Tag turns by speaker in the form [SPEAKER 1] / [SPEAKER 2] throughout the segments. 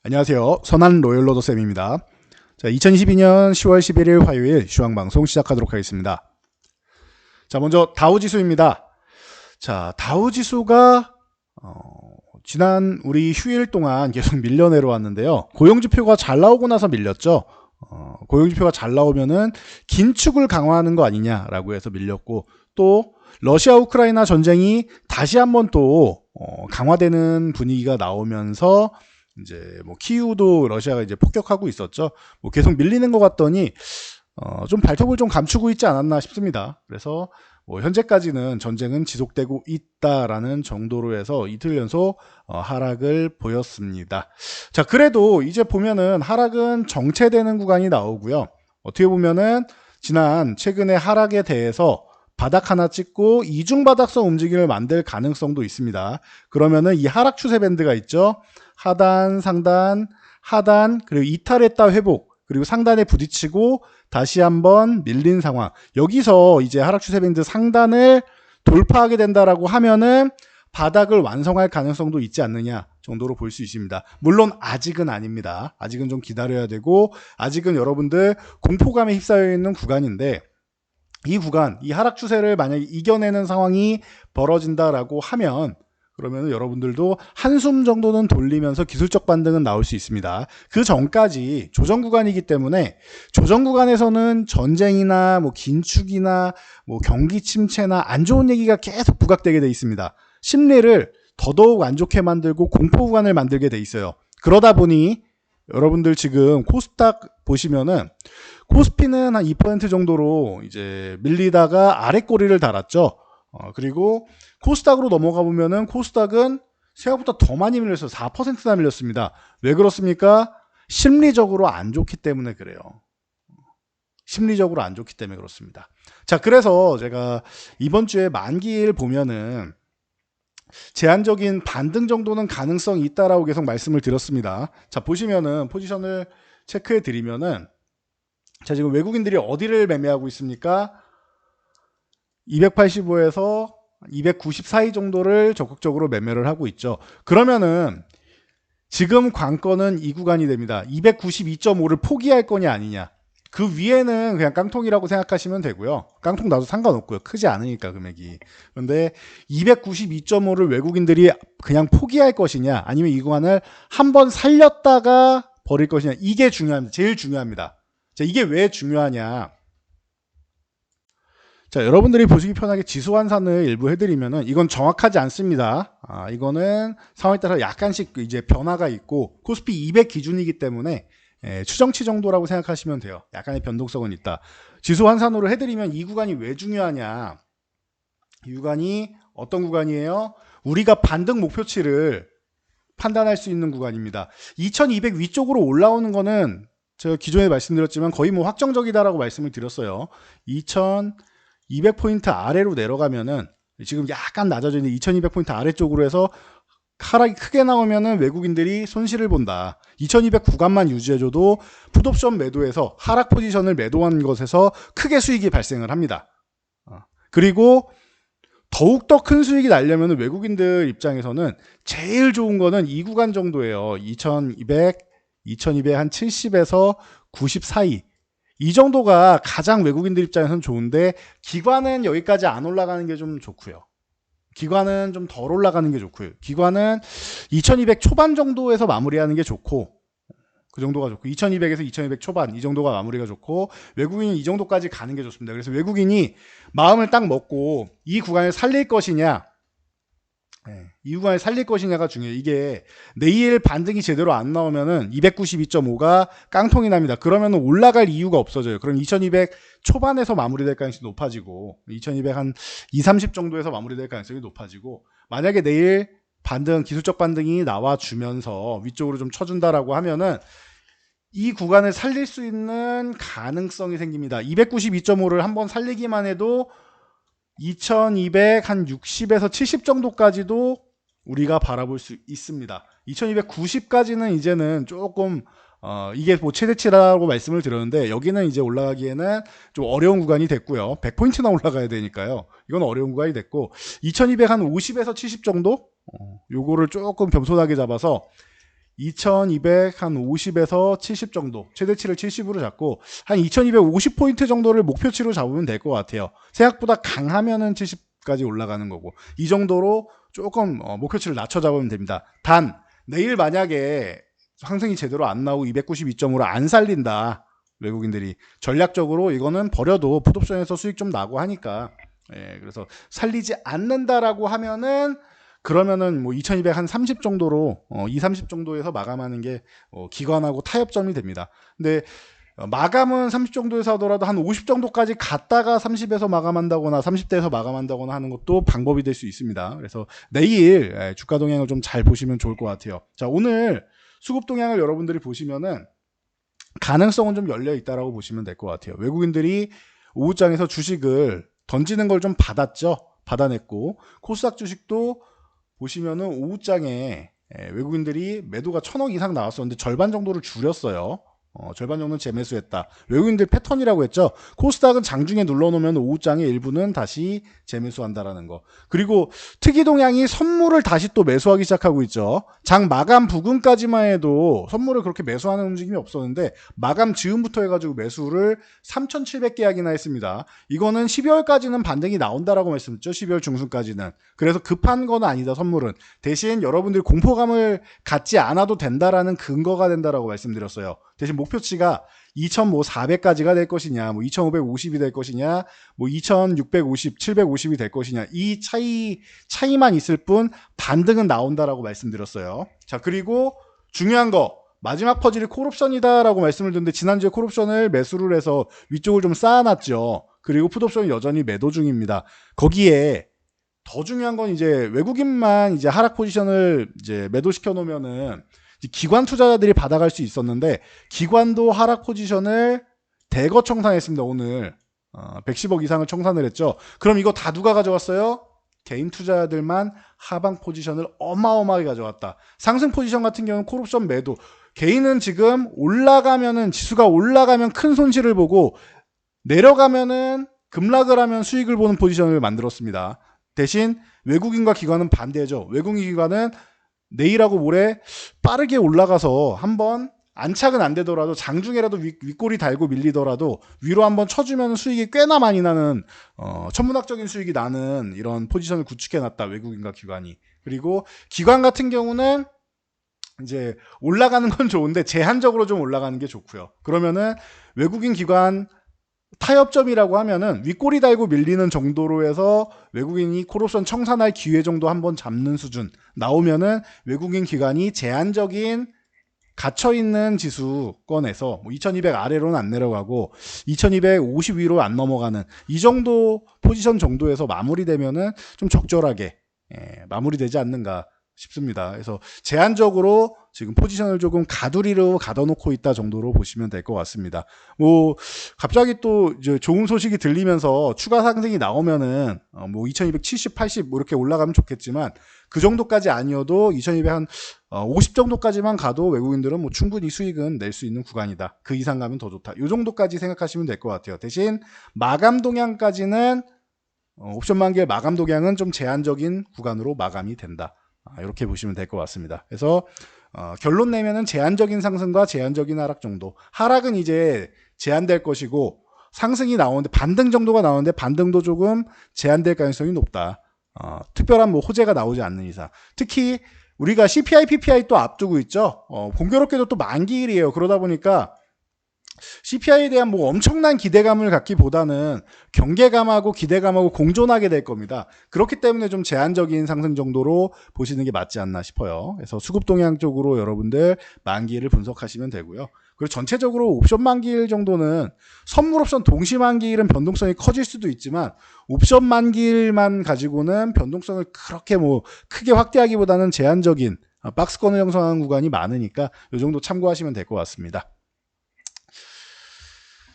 [SPEAKER 1] 안녕하세요. 선한 로열로더 쌤입니다. 자, 2022년 10월 11일 화요일 시황 방송 시작하도록 하겠습니다. 자, 먼저 다우 지수입니다. 자, 다우 지수가 지난 우리 휴일 동안 계속 밀려 내려왔는데요. 고용지표가 잘 나오고 나서 밀렸죠. 고용지표가 잘 나오면은 긴축을 강화하는 거 아니냐라고 해서 밀렸고, 또 러시아 우크라이나 전쟁이 다시 한번 또 강화되는 분위기가 나오면서 이제 뭐 키우도 러시아가 이제 폭격하고 있었죠. 뭐 계속 밀리는 것 같더니 좀 발톱을 좀 감추고 있지 않았나 싶습니다. 그래서 뭐 현재까지는 전쟁은 지속되고 있다라는 정도로 해서 이틀 연속 하락을 보였습니다. 자, 그래도 이제 보면은 하락은 정체되는 구간이 나오고요. 어떻게 보면은 지난 최근의 하락에 대해서 바닥 하나 찍고 이중바닥성 움직임을 만들 가능성도 있습니다. 그러면은 이 하락 추세 밴드가 있죠. 하단, 상단, 하단, 그리고 이탈했다 회복, 그리고 상단에 부딪히고 다시 한번 밀린 상황. 여기서 이제 하락 추세 밴드 상단을 돌파하게 된다라고 하면은 바닥을 완성할 가능성도 있지 않느냐 정도로 볼 수 있습니다. 물론 아직은 아닙니다. 아직은 좀 기다려야 되고, 아직은 여러분들 공포감에 휩싸여 있는 구간인데, 이 구간, 이 하락 추세를 만약에 이겨내는 상황이 벌어진다라고 하면, 그러면 여러분들도 한숨 정도는 돌리면서 기술적 반등은 나올 수 있습니다. 그 전까지 조정 구간이기 때문에, 조정 구간에서는 전쟁이나 뭐 긴축이나 뭐 경기 침체나 안 좋은 얘기가 계속 부각되게 돼 있습니다. 심리를 더더욱 안 좋게 만들고 공포 구간을 만들게 돼 있어요. 그러다 보니 여러분들 지금 코스닥 보시면은 코스피는 한 2% 정도로 이제 밀리다가 아래 꼬리를 달았죠. 그리고 코스닥으로 넘어가 보면은 코스닥은 생각보다 더 많이 밀렸어요. 4%나 밀렸습니다. 왜 그렇습니까? 심리적으로 안 좋기 때문에 그래요. 심리적으로 안 좋기 때문에 그렇습니다. 자, 그래서 제가 이번 주에 만기일 보면은 제한적인 반등 정도는 가능성이 있다라고 계속 말씀을 드렸습니다. 자, 보시면은 포지션을 체크해 드리면은, 자, 지금 외국인들이 어디를 매매하고 있습니까? 285에서 290 사이 정도를 적극적으로 매매를 하고 있죠. 그러면은 지금 관건은 이 구간이 됩니다. 292.5를 포기할 거냐 아니냐. 그 위에는 그냥 깡통이라고 생각하시면 되고요. 깡통 나도 상관없고요. 크지 않으니까 금액이. 그런데 292.5를 외국인들이 그냥 포기할 것이냐, 아니면 이 구간을 한번 살렸다가 버릴 것이냐, 이게 중요합니다. 제일 중요합니다. 자, 이게 왜 중요하냐. 자, 여러분들이 보시기 편하게 지수 환산을 일부 해드리면은 이건 정확하지 않습니다. 이거는 상황에 따라 약간씩 이제 변화가 있고, 코스피 200 기준이기 때문에 추정치 정도라고 생각하시면 돼요. 약간의 변동성은 있다. 지수 환산으로 해드리면 이 구간이 왜 중요하냐. 이 구간이 어떤 구간이에요? 우리가 반등 목표치를 판단할 수 있는 구간입니다. 2200 위쪽으로 올라오는 거는 제가 기존에 말씀드렸지만 거의 뭐 확정적이다라고 말씀을 드렸어요. 2200포인트 아래로 내려가면은, 지금 약간 낮아져 있는 2200포인트 아래쪽으로 해서 하락이 크게 나오면은 외국인들이 손실을 본다. 2200 구간만 유지해줘도 풋옵션 매도해서 하락 포지션을 매도한 것에서 크게 수익이 발생을 합니다. 그리고 더욱더 큰 수익이 나려면 외국인들 입장에서는 제일 좋은 거는 이 구간 정도예요. 2200 한 70에서 90 사이. 이 정도가 가장 외국인들 입장에서는 좋은데, 기관은 여기까지 안 올라가는 게 좀 좋고요. 기관은 좀 덜 올라가는 게 좋고요. 기관은 2200 초반 정도에서 마무리하는 게 좋고, 그 정도가 좋고, 2200에서 2200 초반 이 정도가 마무리가 좋고, 외국인이 이 정도까지 가는 게 좋습니다. 그래서 외국인이 마음을 딱 먹고 이 구간을 살릴 것이냐, 이 구간을 살릴 것이냐가 중요해요. 이게 내일 반등이 제대로 안 나오면은 292.5가 깡통이 납니다. 그러면 올라갈 이유가 없어져요. 그럼 2200 초반에서 마무리될 가능성이 높아지고, 2200 한 2, 30 정도에서 마무리될 가능성이 높아지고, 만약에 내일 반등, 기술적 반등이 나와주면서 위쪽으로 좀 쳐준다라고 하면은 이 구간을 살릴 수 있는 가능성이 생깁니다. 292.5를 한번 살리기만 해도 2200 한 60에서 70 정도까지도 우리가 바라볼 수 있습니다. 2290까지는 이제는 조금 이게 뭐 최대치라고 말씀을 드렸는데, 여기는 이제 올라가기에는 좀 어려운 구간이 됐고요. 100포인트나 올라가야 되니까요. 이건 어려운 구간이 됐고, 2200 한 50에서 70 정도? 요거를 조금 겸손하게 잡아서 2250에서 70 정도, 최대치를 70으로 잡고 한 2250포인트 정도를 목표치로 잡으면 될 것 같아요. 생각보다 강하면은 70까지 올라가는 거고, 이 정도로 조금 목표치를 낮춰 잡으면 됩니다. 단 내일 만약에 상승이 제대로 안 나오고 292점으로 안 살린다, 외국인들이 전략적으로 이거는 버려도 풋옵션에서 수익 좀 나고 하니까, 그래서 살리지 않는다라고 하면은, 그러면은 뭐 2200 한 30 정도로 30 정도에서 마감하는 게 기관하고 타협점이 됩니다. 근데 마감은 30 정도에서 하더라도 한 50 정도까지 갔다가 30에서 마감한다거나 30대에서 마감한다거나 하는 것도 방법이 될 수 있습니다. 그래서 내일 주가 동향을 좀 잘 보시면 좋을 것 같아요. 자, 오늘 수급 동향을 여러분들이 보시면은 가능성은 좀 열려 있다라고 보시면 될 것 같아요. 외국인들이 오후장에서 주식을 던지는 걸 좀 받아냈고, 코스닥 주식도 보시면은 오후장에 외국인들이 매도가 1000억 이상 나왔었는데 절반 정도를 줄였어요. 절반 정도는 재매수했다. 외국인들 패턴이라고 했죠. 코스닥은 장중에 눌러놓으면 오후장에 일부는 다시 재매수한다라는 거. 그리고 특이 동향이 선물을 다시 또 매수하기 시작하고 있죠. 장 마감 부근까지만 해도 선물을 그렇게 매수하는 움직임이 없었는데 마감 즈음부터 해가지고 매수를 3700계약이나 했습니다. 이거는 12월까지는 반등이 나온다라고 말씀드렸죠. 12월 중순까지는. 그래서 급한 건 아니다, 선물은. 대신 여러분들이 공포감을 갖지 않아도 된다라는 근거가 된다라고 말씀드렸어요. 대신 목표치가 2400까지가 될 것이냐, 뭐 2550이 될 것이냐, 뭐 2650, 750이 될 것이냐, 이 차이만 있을 뿐 반등은 나온다라고 말씀드렸어요. 자, 그리고 중요한 거, 마지막 퍼즐이 콜옵션이다라고 말씀을 드렸는데 지난주에 콜옵션을 매수를 해서 위쪽을 좀 쌓아놨죠. 그리고 풋옵션은 여전히 매도 중입니다. 거기에 더 중요한 건 이제 외국인만 이제 하락 포지션을 이제 매도시켜 놓으면은 기관 투자자들이 받아갈 수 있었는데, 기관도 하락 포지션을 대거 청산했습니다. 오늘 110억 이상을 청산을 했죠. 그럼 이거 다 누가 가져갔어요? 개인 투자자들만 하방 포지션을 어마어마하게 가져갔다. 상승 포지션 같은 경우는 콜옵션 매도. 개인은 지금 올라가면은, 지수가 올라가면 큰 손실을 보고 내려가면은 급락을 하면 수익을 보는 포지션을 만들었습니다. 대신 외국인과 기관은 반대죠. 외국인 기관은 내일하고 모레 빠르게 올라가서 한번 안착은 안 되더라도 장중에라도 윗골이 달고 밀리더라도 위로 한번 쳐주면 수익이 꽤나 많이 나는, 천문학적인 수익이 나는 이런 포지션을 구축해놨다, 외국인과 기관이. 그리고 기관 같은 경우는 이제 올라가는 건 좋은데 제한적으로 좀 올라가는 게 좋고요. 그러면은 외국인 기관 타협점이라고 하면은 윗골이 달고 밀리는 정도로 해서 외국인이 콜옵션 청산할 기회 정도 한번 잡는 수준 나오면은 외국인 기관이 제한적인 갇혀있는 지수권에서 뭐 2200 아래로는 안 내려가고 2250 위로 안 넘어가는 이 정도 포지션 정도에서 마무리되면은 좀 적절하게 마무리되지 않는가 싶습니다. 그래서 제한적으로 지금 포지션을 조금 가두리로 가둬놓고 있다 정도로 보시면 될 것 같습니다. 뭐 갑자기 또 이제 좋은 소식이 들리면서 추가 상승이 나오면은 뭐 2270, 80 뭐 이렇게 올라가면 좋겠지만 그 정도까지 아니어도 2200 한 50 정도까지만 가도 외국인들은 뭐 충분히 수익은 낼 수 있는 구간이다. 그 이상 가면 더 좋다. 이 정도까지 생각하시면 될 것 같아요. 대신 마감 동향까지는 옵션 만기의 마감 동향은 좀 제한적인 구간으로 마감이 된다. 이렇게 보시면 될 것 같습니다. 그래서 결론 내면은 제한적인 상승과 제한적인 하락 정도. 하락은 이제 제한될 것이고 상승이 나오는데 반등 정도가 나오는데 반등도 조금 제한될 가능성이 높다. 특별한 뭐 호재가 나오지 않는 이상. 특히 우리가 CPI, PPI 또 앞두고 있죠. 공교롭게도 또 만기일이에요. 그러다 보니까 CPI에 대한 뭐 엄청난 기대감을 갖기보다는 경계감하고 기대감하고 공존하게 될 겁니다. 그렇기 때문에 좀 제한적인 상승 정도로 보시는 게 맞지 않나 싶어요. 그래서 수급 동향 쪽으로 여러분들 만기일을 분석하시면 되고요. 그리고 전체적으로 옵션 만기일 정도는 선물 옵션 동시 만기일은 변동성이 커질 수도 있지만 옵션 만기일만 가지고는 변동성을 그렇게 뭐 크게 확대하기보다는 제한적인 박스권을 형성하는 구간이 많으니까 이 정도 참고하시면 될 것 같습니다.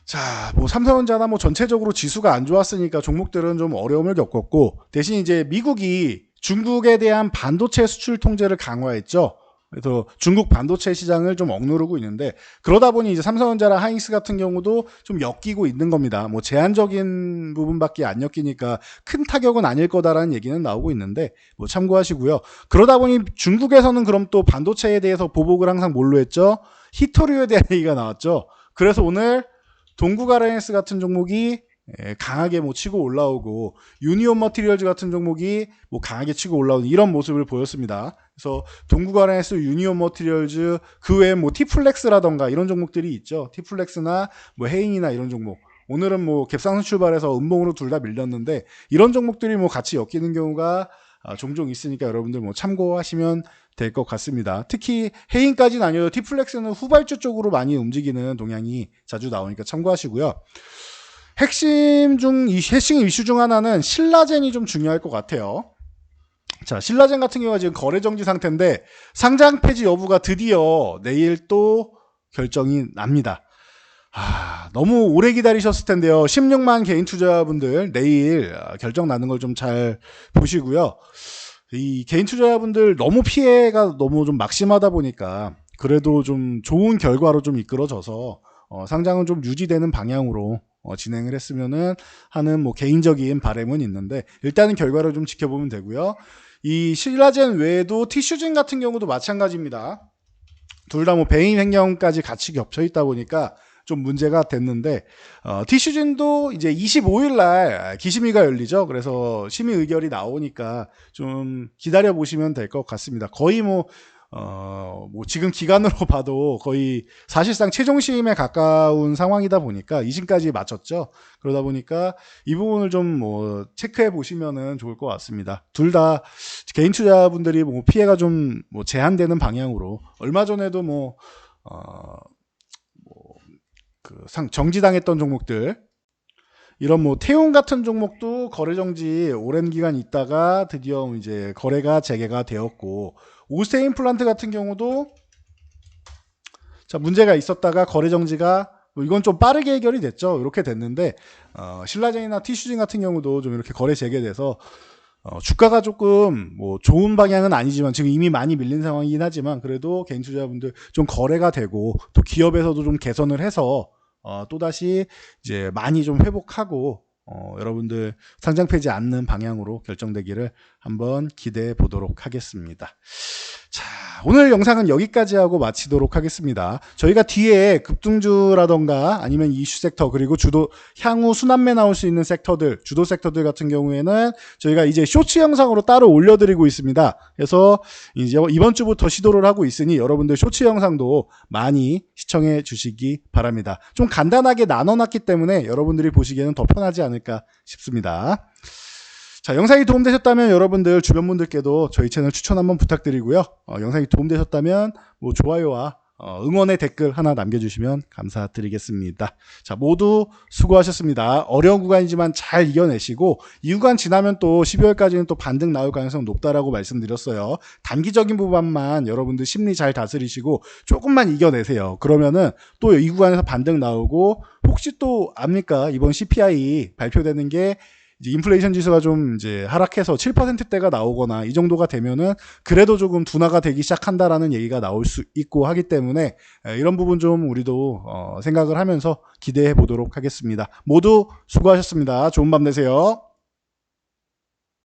[SPEAKER 1] 자, 뭐 삼성전자나 뭐 전체적으로 지수가 안 좋았으니까 종목들은 좀 어려움을 겪었고, 대신 이제 미국이 중국에 대한 반도체 수출 통제를 강화했죠. 그래서 중국 반도체 시장을 좀 억누르고 있는데, 그러다 보니 이제 삼성전자랑 하이닉스 같은 경우도 좀 엮이고 있는 겁니다. 뭐 제한적인 부분밖에 안 엮이니까 큰 타격은 아닐 거다라는 얘기는 나오고 있는데 뭐 참고하시고요. 그러다 보니 중국에서는 그럼 또 반도체에 대해서 보복을 항상 뭘로 했죠? 히토류에 대한 얘기가 나왔죠. 그래서 오늘 동국RNS 같은 종목이 강하게 뭐 치고 올라오고, 유니온 머티리얼즈 같은 종목이 뭐 강하게 치고 올라오는 이런 모습을 보였습니다. 그래서 동국RNS, 유니온 머티리얼즈, 그 외에 뭐 티플렉스라던가 이런 종목들이 있죠. 티플렉스나 뭐 헤인이나 이런 종목. 오늘은 뭐 갭상승 출발해서 음봉으로 둘 다 밀렸는데, 이런 종목들이 뭐 같이 엮이는 경우가 종종 있으니까 여러분들 뭐 참고하시면 될 것 같습니다. 특히 헤인까지는 아니어도 티플렉스는 후발주 쪽으로 많이 움직이는 동향이 자주 나오니까 참고하시고요. 핵심 이슈 중 하나는 신라젠이 좀 중요할 것 같아요. 자, 신라젠 같은 경우가 지금 거래 정지 상태인데 상장 폐지 여부가 드디어 내일 또 결정이 납니다. 너무 오래 기다리셨을 텐데요. 16만 개인 투자자분들 내일 결정 나는 걸 좀 잘 보시고요. 이 개인 투자자분들 너무 피해가 너무 좀 막심하다 보니까 그래도 좀 좋은 결과로 좀 이끌어져서 상장은 좀 유지되는 방향으로 진행을 했으면은 하는 뭐 개인적인 바람은 있는데, 일단은 결과를 좀 지켜보면 되고요. 이 신라젠 외에도 티슈진 같은 경우도 마찬가지입니다. 둘 다 뭐 배임 횡령까지 같이 겹쳐 있다 보니까 좀 문제가 됐는데, 티슈진도 이제 25일 날 기심위가 열리죠. 그래서 심의 의결이 나오니까 좀 기다려 보시면 될 것 같습니다. 거의 뭐 지금 기간으로 봐도 거의 사실상 최종 시임에 가까운 상황이다 보니까 2심까지 마쳤죠. 그러다 보니까 이 부분을 좀 뭐 체크해 보시면은 좋을 것 같습니다. 둘 다 개인 투자분들이 뭐 피해가 좀 뭐 제한되는 방향으로, 얼마 전에도 정지당했던 종목들, 이런 뭐 태용 같은 종목도 거래 정지 오랜 기간 있다가 드디어 이제 거래가 재개가 되었고, 오스테인 플란트 같은 경우도 문제가 있었다가 거래 정지가 이건 좀 빠르게 해결이 됐죠. 이렇게 됐는데 신라젠이나 티슈진 같은 경우도 좀 이렇게 거래 재개돼서 주가가 조금 뭐 좋은 방향은 아니지만 지금 이미 많이 밀린 상황이긴 하지만 그래도 개인 투자자분들 좀 거래가 되고, 또 기업에서도 좀 개선을 해서 또다시 이제 많이 좀 회복하고 여러분들 상장 폐지 않는 방향으로 결정되기를 한번 기대해 보도록 하겠습니다. 자, 오늘 영상은 여기까지 하고 마치도록 하겠습니다. 저희가 뒤에 급등주라던가 아니면 이슈 섹터, 그리고 향후 순환매 나올 수 있는 섹터들, 주도 섹터들 같은 경우에는 저희가 이제 쇼츠 영상으로 따로 올려드리고 있습니다. 그래서 이제 이번 주부터 시도를 하고 있으니 여러분들 쇼츠 영상도 많이 시청해 주시기 바랍니다. 좀 간단하게 나눠놨기 때문에 여러분들이 보시기에는 더 편하지 않을까 싶습니다. 자, 영상이 도움되셨다면 여러분들 주변 분들께도 저희 채널 추천 한번 부탁드리고요. 영상이 도움되셨다면 뭐 좋아요와 응원의 댓글 하나 남겨주시면 감사드리겠습니다. 자, 모두 수고하셨습니다. 어려운 구간이지만 잘 이겨내시고, 이 구간 지나면 또 12월까지는 또 반등 나올 가능성 높다라고 말씀드렸어요. 단기적인 부분만 여러분들 심리 잘 다스리시고 조금만 이겨내세요. 그러면은 또 이 구간에서 반등 나오고, 혹시 또 압니까? 이번 CPI 발표되는 게 이제 인플레이션 지수가 좀 이제 하락해서 7%대가 나오거나 이 정도가 되면은 그래도 조금 둔화가 되기 시작한다라는 얘기가 나올 수 있고 하기 때문에 이런 부분 좀 우리도 생각을 하면서 기대해 보도록 하겠습니다. 모두 수고하셨습니다. 좋은 밤 되세요.